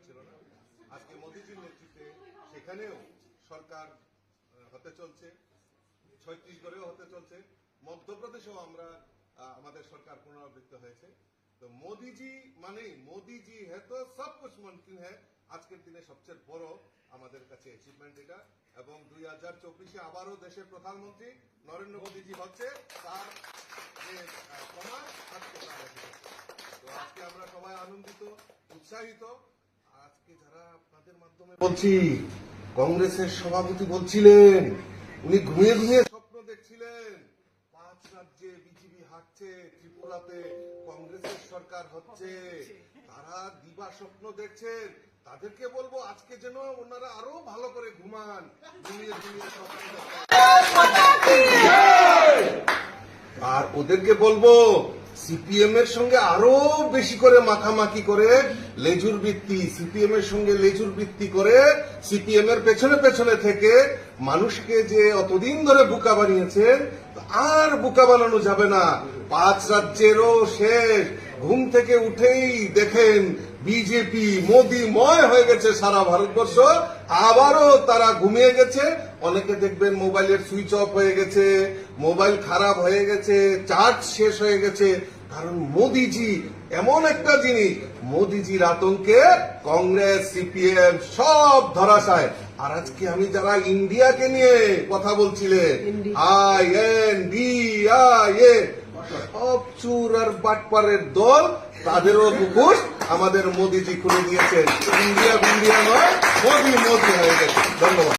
ছিল না। আজকে মোদীজির নেতৃত্বে সেখানেও সরকার হতে চলছে, ছত্তিশগড়েও হতে চলছে, মধ্যপ্রদেশেও আমরা আমাদের সরকার পুনরাবৃত্ত হয়েছে। তো মোদীজি মানে মোদীজি হ্যাঁ তো সব কুছ মুমকিন হ্যাঁ, আজকের দিনে সবচেয়ে বড় আমাদের কাছে অ্যাচিভমেন্ট এটা। এবং 2024-এ আবারও দেশের প্রধানমন্ত্রী নরেন্দ্র মোদীজি হচ্ছে, তার যে প্রমাণ আজকে তো আজকে আমরা সবাই আনন্দিত, উৎসাহিত। আজকে যারা আপনাদের মাধ্যমে বলছি, কংগ্রেসের সভাপতি বলছিলেন উনি ঘুমিয়ে ঘুমিয়ে স্বপ্ন দেখছিলেন 5 রাজ্যে বিজেপি হারছে, ত্রিপুরাতে কংগ্রেসের সরকার হচ্ছে, তারা দিবা স্বপ্ন দেখছেন। তাদেরকে বলবো আজকে যেন ওনারা আরো ভালো করে ঘুমান, ঘুমিয়ে ঘুমিয়ে স্বপ্ন দেখেন। আর ওদেরকে বলবো সিপিএম এর সঙ্গে আরো বেশি করে মাখামাখি করে লেজুর বৃত্তি, সিপিএম এর সঙ্গে লেজুর বৃত্তি করে সিপিএম এর পেছনে পেছনে থেকে মানুষকে যে অতদিন ধরে বোকা বানিয়েছেন, আর বোকা বানানো যাবে না। 5 রাজ্যেরও শেষ। ঘুম থেকে উঠেই দেখেন বিজেপি মোদিময় হয়ে গেছে সারা ভারতবর্ষ। আবারও তারা ঘুমিয়ে গেছে। অনেকে দেখবেন মোবাইলের সুইচ অফ হয়ে গেছে, মোবাইল খারাপ হয়ে গেছে, চার্জ শেষ হয়ে গেছে। কারণ মোদিজি এমন একটা জিনিস, মোদিজির আতঙ্কে কংগ্রেস সিপিএম সব ধরাশায়। আর আজকে আমি যারা ইন্ডিয়াকে নিয়ে কথা বলছিলেন, INDIA, সব চুর আর বাটপারের দল, তাদেরও মুখোশ আমাদের মোদিজি খুলে দিয়েছেন। ইন্ডিয়া নয়, মোদি হয়ে গেছে। ধন্যবাদ।